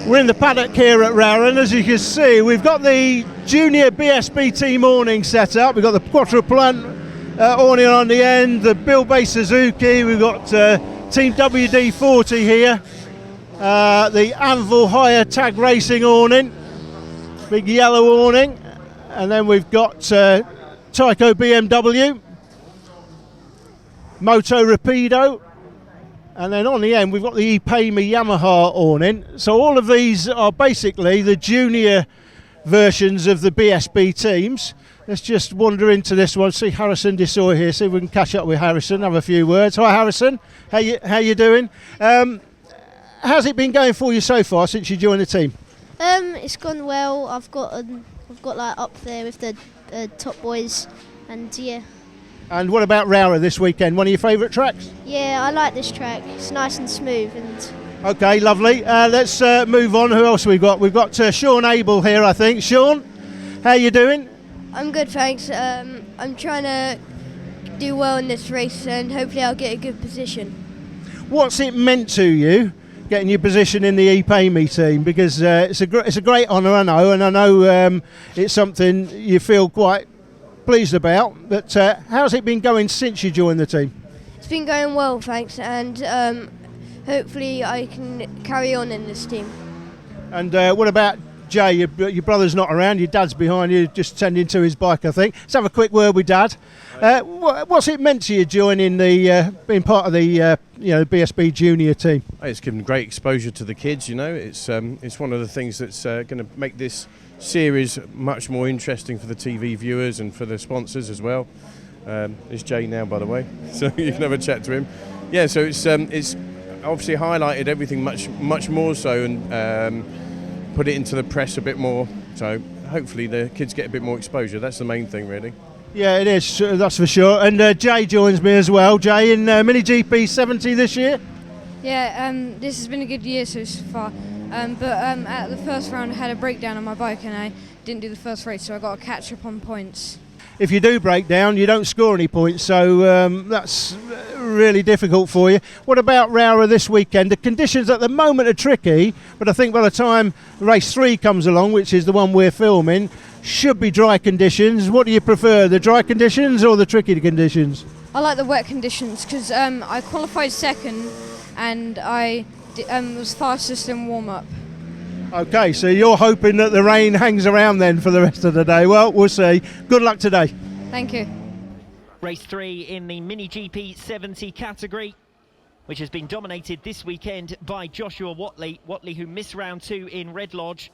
We're in the paddock here at Rowren. As you can see, we've got the junior BSB team awning set up. We've got the Quattroplant awning on the end, the Bill Bay Suzuki, we've got Team WD-40 here, the Anvil Hire Tag Racing awning, big yellow awning, and then we've got Tyco BMW, Moto Rapido, and then on the end we've got the ePayMe Yamaha awning. So all of these are basically the junior versions of the BSB teams. Let's just wander into this one, see Harrison Desoy here, see if we can catch up with Harrison, have a few words. Hi Harrison, how you doing? How's it been going for you so far since you joined the team? It's gone well. I've got like up there with the top boys, and yeah. And what about Rowra this weekend? One of your favourite tracks? Yeah, I like this track. It's nice and smooth. And okay, lovely. Let's move on. Who else have we got? We've got Sean Abel here, I think. Sean, how you doing? I'm good, thanks. I'm trying to do well in this race, and hopefully I'll get a good position. What's it meant to you, getting your position in the ePayMe team? Because it's a great honour, I know, and I know it's something you feel quite pleased about, but how's it been going since you joined the team? It's been going well, thanks, and hopefully I can carry on in this team. And what about Jay? Your brother's not around, your dad's behind you, just tending to his bike, I think. Let's have a quick word with Dad. What's it meant to you joining being part of the BSB junior team? It's given great exposure to the kids. It's one of the things that's going to make this series much more interesting for the TV viewers and for the sponsors as well. It's Jay now, by the way, so you can have a chat to him. Yeah, so it's obviously highlighted everything much more so, and put it into the press a bit more. So hopefully the kids get a bit more exposure. That's the main thing, really. Yeah, it is. That's for sure. And Jay joins me as well. Jay in MiniGP70 this year. Yeah, this has been a good year so far. But at the first round I had a breakdown on my bike and I didn't do the first race, so I got to catch up on points. If you do break down, you don't score any points, so that's really difficult for you. What about Rowra this weekend? The conditions at the moment are tricky, but I think by the time race 3 comes along, which is the one we're filming, should be dry conditions. What do you prefer, the dry conditions or the tricky conditions? I like the wet conditions because I qualified second and I was fastest in warm-up. Okay, so you're hoping that the rain hangs around then for the rest of the day. Well, we'll see. Good luck today. Thank you. Race 3 in the MiniGP70 category, which has been dominated this weekend by Joshua Watley. Watley, who missed round 2 in Red Lodge,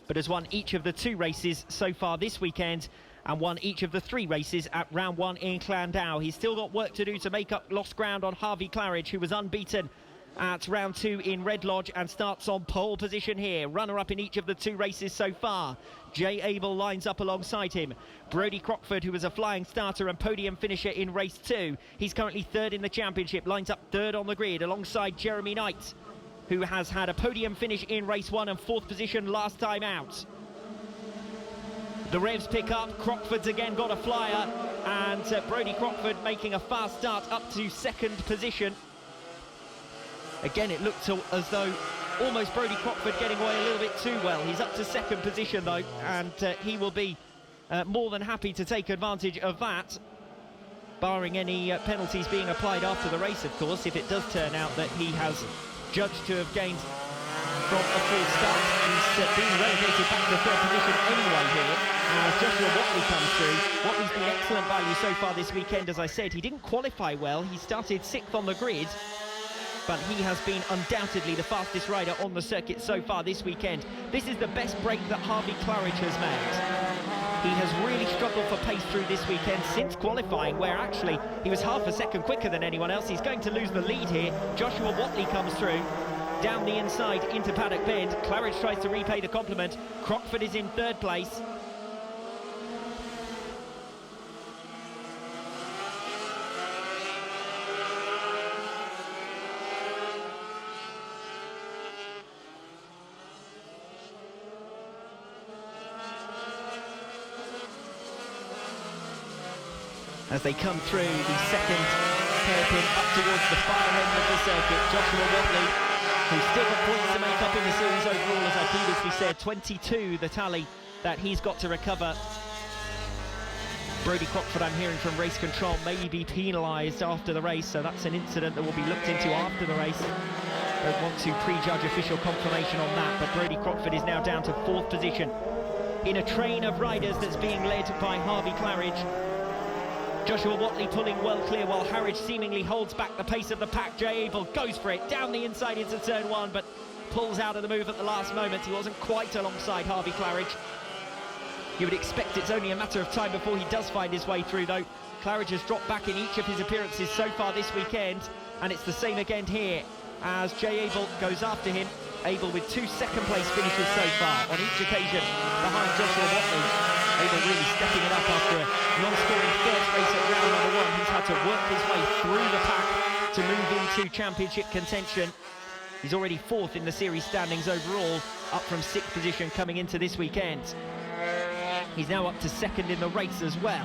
but has won each of the 2 races so far this weekend and won each of the 3 races at round 1 in Clandow. He's still got work to do to make up lost ground on Harvey Claridge, who was unbeaten at round 2 in Red Lodge and starts on pole position here. Runner-up in each of the 2 races so far. Jay Abel lines up alongside him. Brodie Crockford, who was a flying starter and podium finisher in race 2. He's currently 3rd in the championship, lines up 3rd on the grid alongside Jeremy Knight, who has had a podium finish in race 1 and 4th position last time out. The revs pick up, Crockford's again got a flyer, and Brodie Crockford making a fast start up to 2nd position. Again, it looked as though almost Brodie Crockford getting away a little bit too well. He's up to 2nd position though, and he will be more than happy to take advantage of that, barring any penalties being applied after the race, of course, if it does turn out that he has judged to have gained from a full start. He's being relegated back to 3rd position anyway here, as Joshua Watley comes through. Watley's been excellent value so far this weekend, as I said. He didn't qualify well, he started 6th on the grid, but he has been undoubtedly the fastest rider on the circuit so far this weekend. This is the best break that Harvey Claridge has made. He has really struggled for pace through this weekend since qualifying, where actually he was half a second quicker than anyone else. He's going to lose the lead here. Joshua Watley comes through down the inside into Paddock Bend. Claridge tries to repay the compliment. Crockford is in 3rd place. As they come through the 2nd hairpin up towards the far end of the circuit, Joshua Watley who's still got points to make up in the series overall, as I previously said. 22 the tally that he's got to recover. Brodie Crockford, I'm hearing from race control, may be penalised after the race, so that's an incident that will be looked into after the race. Don't want to prejudge official confirmation on that, but Brodie Crockford is now down to 4th position in a train of riders that's being led by Harvey Claridge. Joshua Whatley pulling well clear while Harridge seemingly holds back the pace of the pack. Jay Abel goes for it down the inside into turn 1, but pulls out of the move at the last moment. He wasn't quite alongside Harvey Claridge. You would expect it's only a matter of time before he does find his way through, though. Claridge has dropped back in each of his appearances so far this weekend, and it's the same again here as Jay Abel goes after him. Abel with 2 second-place finishes so far on each occasion behind Joshua Whatley. Abel really stepping it up after a non-scoring first race at round number 1. He's had to work his way through the pack to move into championship contention. He's already 4th in the series standings overall, up from 6th position coming into this weekend. He's now up to 2nd in the race as well,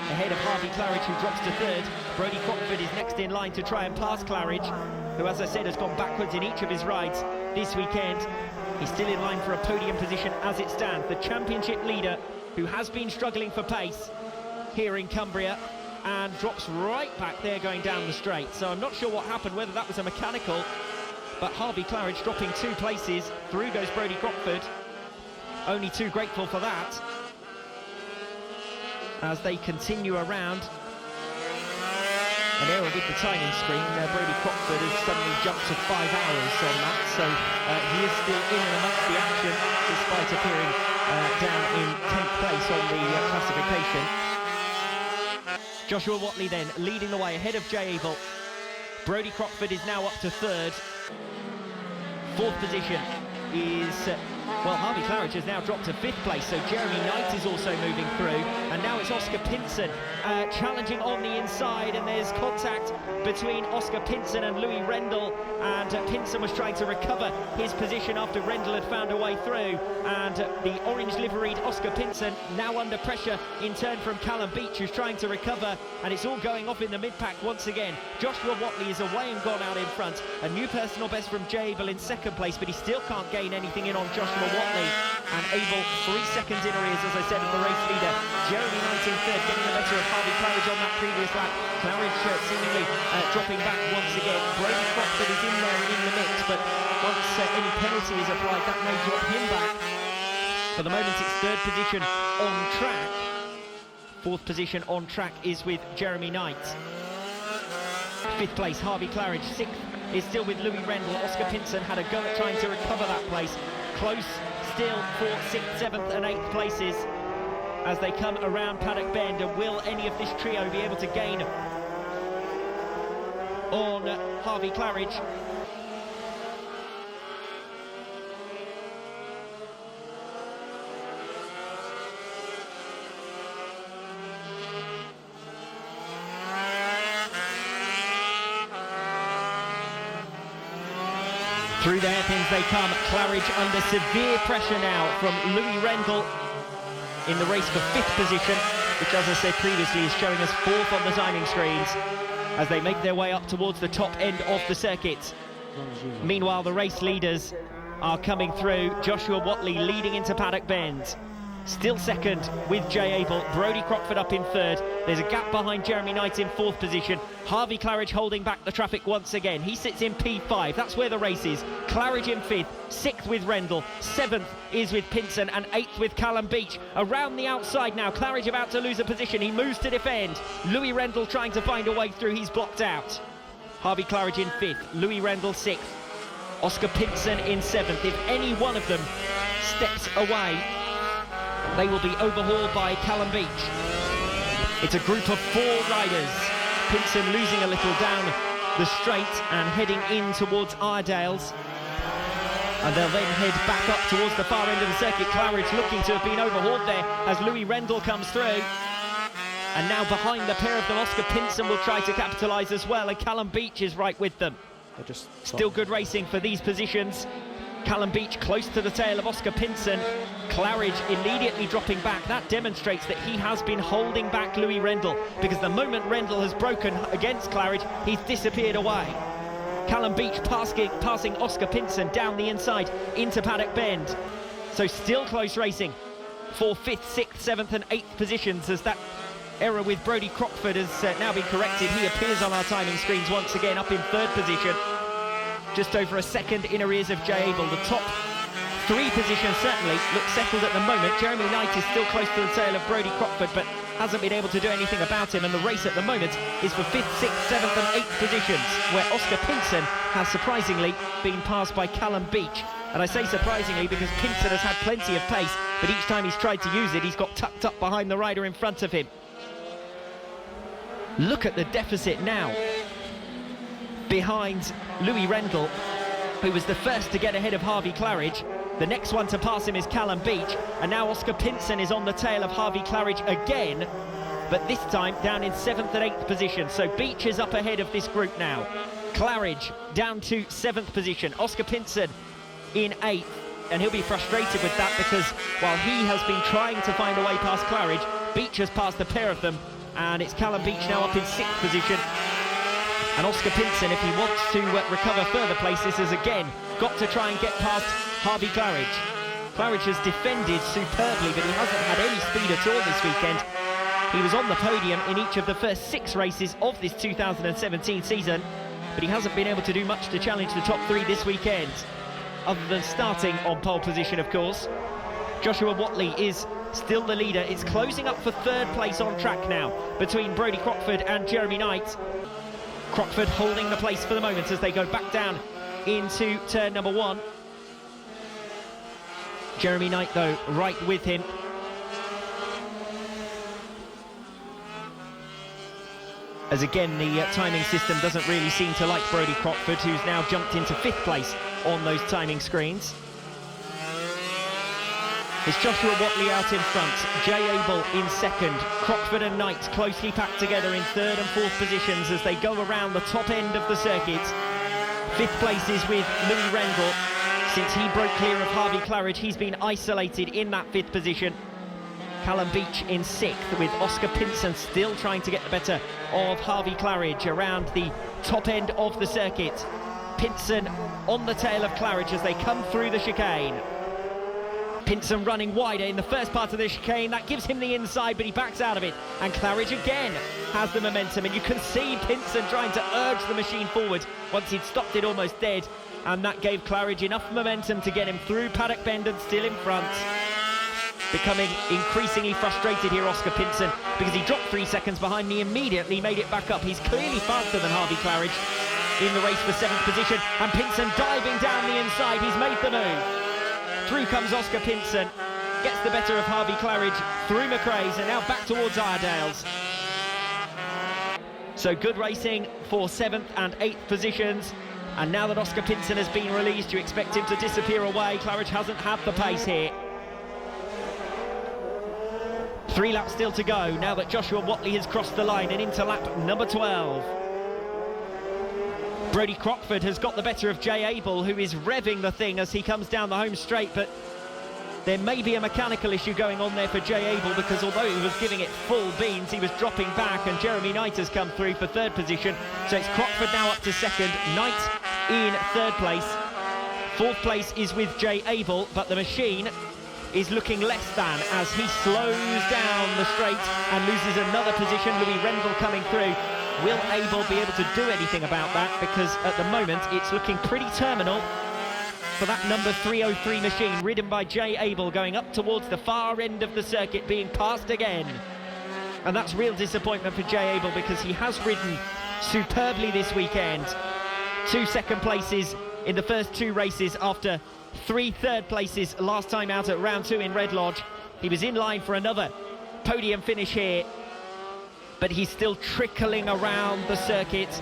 ahead of Harvey Claridge, who drops to 3rd. Brodie Crockford is next in line to try and pass Claridge, who, as I said, has gone backwards in each of his rides this weekend. He's still in line for a podium position as it stands. The championship leader, who has been struggling for pace here in Cumbria, and drops right back there going down the straight. So I'm not sure what happened, whether that was a mechanical, but Harvey Claridge dropping 2 places. Through goes Brodie Crockford. Only too grateful for that. As they continue around, an error with the timing screen. Brodie Crockford has suddenly jumped to 5 hours on that, so he is still in and amongst the action, despite appearing down in 10th place on the classification. Joshua Whatley then leading the way ahead of Jay Abel. Brodie Crockford is now up to 3rd. 4th position is well, Harvey Claridge has now dropped to 5th place, so Jeremy Knight is also moving through, and now it's Oscar Pinson challenging on the inside, and there's contact between Oscar Pinson and Louis Rendell, and Pinson was trying to recover his position after Rendell had found a way through, and the orange liveried Oscar Pinson now under pressure in turn from Callum Beach, who's trying to recover, and it's all going off in the mid-pack once again. Joshua Whatley is away and gone out in front. A new personal best from Jay Abel in 2nd place, but he still can't gain anything in on Joshua Whatley, and Abel 3 seconds in arrears, as I said, of the race leader. Jeremy Knight in 3rd, getting the better of Harvey Claridge on that previous lap. Claridge seemingly dropping back once again. Brodie Crockford is in there and in the mix, but once any penalty is applied, that may drop him back. For the moment, it's 3rd position on track. 4th position on track is with Jeremy Knight. 5th place, Harvey Claridge. 6th is still with Louis Rendell. Oscar Pinson had a go at trying to recover that place. Close still for 6th, 7th and 8th places as they come around Paddock Bend. And will any of this trio be able to gain on Harvey Claridge? Through the hairpins they come. Claridge under severe pressure now from Louis Rendell in the race for 5th position, which, as I said previously, is showing us 4th on the timing screens as they make their way up towards the top end of the circuit. Meanwhile, the race leaders are coming through. Joshua Whatley leading into Paddock Bend. Still 2nd with Jay Abel. Brodie Crockford up in 3rd. There's a gap behind Jeremy Knight in 4th position. Harvey Claridge holding back the traffic once again. He sits in P5. That's where the race is. Claridge in 5th. 6th with Rendell. 7th is with Pinson, and 8th with Callum Beach. Around the outside now. Claridge about to lose a position. He moves to defend. Louis Rendell trying to find a way through. He's blocked out. Harvey Claridge in 5th. Louis Rendell 6th. Oscar Pinson in 7th. If any one of them steps away, they will be overhauled by Callum Beach. It's a group of 4 riders. Pinson losing a little down the straight and heading in towards Iredales. And they'll then head back up towards the far end of the circuit. Claridge looking to have been overhauled there as Louis Rendell comes through. And now behind the pair of them, Oscar Pinson will try to capitalise as well, and Callum Beach is right with them. Still good racing for these positions. Callum Beach close to the tail of Oscar Pinson. Claridge immediately dropping back. That demonstrates that he has been holding back Louis Rendell, because the moment Rendell has broken against Claridge, he's disappeared away. Callum Beach passing Oscar Pinson down the inside into Paddock Bend. So still close racing for 5th, 6th, 7th and 8th positions, as that error with Brodie Crockford has now been corrected. He appears on our timing screens once again, up in 3rd position, just over a second in arrears of Jay Abel. The top 3 positions certainly look settled at the moment. Jeremy Knight is still close to the tail of Brodie Crockford, but hasn't been able to do anything about him, and the race at the moment is for 5th, 6th, 7th and 8th positions, where Oscar Pinson has surprisingly been passed by Callum Beach. And I say surprisingly because Pinson has had plenty of pace, but each time he's tried to use it, he's got tucked up behind the rider in front of him. Look at the deficit now behind Louis Rendell, who was the first to get ahead of Harvey Claridge. The next one to pass him is Callum Beach, and now Oscar Pinson is on the tail of Harvey Claridge again, but this time down in 7th and 8th position. So Beach is up ahead of this group now. Claridge down to 7th position, Oscar Pinson in 8th, and he'll be frustrated with that because while he has been trying to find a way past Claridge, Beach has passed the pair of them, and it's Callum Beach now up in 6th position. And Oscar Pinson, if he wants to recover further places, has again got to try and get past Harvey Claridge. Claridge has defended superbly, but he hasn't had any speed at all this weekend. He was on the podium in each of the first 6 races of this 2017 season, but he hasn't been able to do much to challenge the top 3 this weekend, other than starting on pole position, of course. Joshua Watley is still the leader. It's closing up for 3rd place on track now between Brodie Crockford and Jeremy Knight. Crockford holding the place for the moment as they go back down into turn number 1. Jeremy Knight, though, right with him. As again, the timing system doesn't really seem to like Brodie Crockford, who's now jumped into 5th place on those timing screens. It's Joshua Watley out in front, Jay Abel in 2nd, Crockford and Knight closely packed together in 3rd and 4th positions as they go around the top end of the circuit. 5th place is with Louis Rendell. Since he broke clear of Harvey Claridge, he's been isolated in that 5th position. Callum Beach in 6th, with Oscar Pinson still trying to get the better of Harvey Claridge around the top end of the circuit. Pinson on the tail of Claridge as they come through the chicane. Pinson running wider in the first part of the chicane. That gives him the inside, but he backs out of it. And Claridge again has the momentum, and you can see Pinson trying to urge the machine forward once he'd stopped it almost dead. And that gave Claridge enough momentum to get him through Paddock Bend and still in front. Becoming increasingly frustrated here, Oscar Pinson, because he dropped 3 seconds behind and he immediately made it back up. He's clearly faster than Harvey Claridge in the race for 7th position, and Pinson diving down the inside. He's made the move. Through comes Oscar Pinson, gets the better of Harvey Claridge through McRae's and now back towards Iredales. So good racing for 7th and 8th positions. And now that Oscar Pinson has been released, you expect him to disappear away. Claridge hasn't had the pace here. 3 laps still to go now that Joshua Watley has crossed the line and into lap number 12. Brodie Crockford has got the better of Jay Abel, who is revving the thing as he comes down the home straight, but there may be a mechanical issue going on there for Jay Abel, because although he was giving it full beans, he was dropping back, and Jeremy Knight has come through for 3rd position. So it's Crockford now up to 2nd, Knight in 3rd place. 4th place is with Jay Abel, but the machine is looking less than as he slows down the straight and loses another position. Louis Rendell coming through. Will Abel be able to do anything about that? Because at the moment it's looking pretty terminal for that number 303 machine, ridden by Jay Abel, going up towards the far end of the circuit, being passed again. And that's real disappointment for Jay Abel, because he has ridden superbly this weekend. 2 second places in the first 2 races after 3 third places last time out at round 2 in Red Lodge. He was in line for another podium finish here, but he's still trickling around the circuit.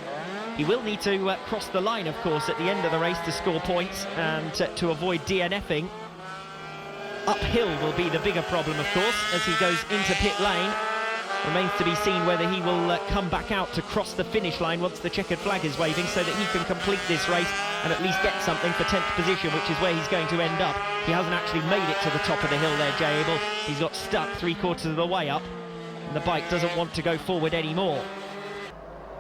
He will need to cross the line, of course, at the end of the race to score points and to avoid DNFing. Uphill will be the bigger problem, of course, as he goes into pit lane. Remains to be seen whether he will come back out to cross the finish line once the checkered flag is waving, so that he can complete this race and at least get something for 10th position, which is where he's going to end up. He hasn't actually made it to the top of the hill there, Jay Abel. He's got stuck 3/4 of the way up, and the bike doesn't want to go forward anymore.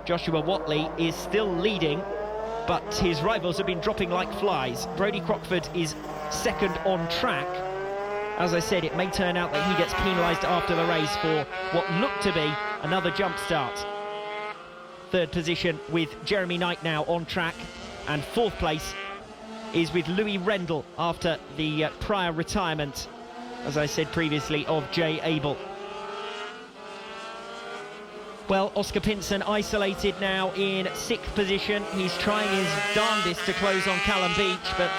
Joshua Watley is still leading but his rivals have been dropping like flies. Brodie Crockford is second on track. As I said, it may turn out that he gets penalised after the race for what looked to be another jump start. Third position with Jeremy Knight now on track, and fourth place is with Louis Rendell after the prior retirement, as I said previously, of Jay Abel. Well, Oscar Pinson isolated now in 6th position. He's trying his darndest to close on Callum Beach, but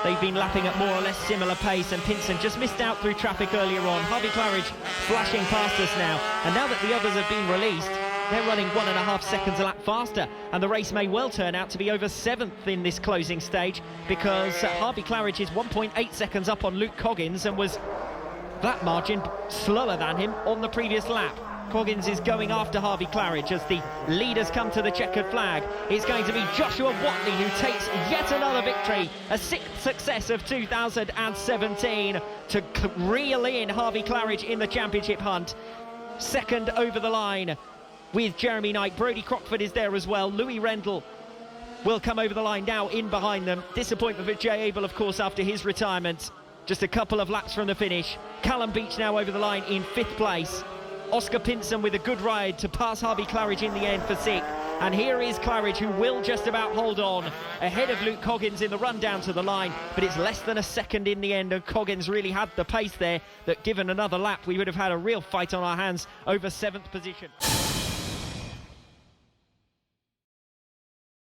they've been lapping at more or less similar pace, and Pinson just missed out through traffic earlier on. Harvey Claridge flashing past us now, and now that the others have been released, they're running 1.5 seconds a lap faster, and the race may well turn out to be over 7th in this closing stage, because Harvey Claridge is 1.8 seconds up on Luke Coggins and was that margin slower than him on the previous lap. Coggins is going after Harvey Claridge as the leaders come to the checkered flag. It's going to be Joshua Watley who takes yet another victory, a 6th success of 2017 to reel in Harvey Claridge in the championship hunt. Second over the line with Jeremy Knight. Brodie Crockford is there as well. Louis Rendell will come over the line now in behind them. Disappointment for Jay Abel, of course, after his retirement. Just a couple of laps from the finish. Callum Beach now over the line in 5th place. Oscar Pinson with a good ride to pass Harvey Claridge in the end for 6th. And here is Claridge, who will just about hold on ahead of Luke Coggins in the run down to the line, but it's less than a second in the end, and Coggins really had the pace there that given another lap we would have had a real fight on our hands over 7th position.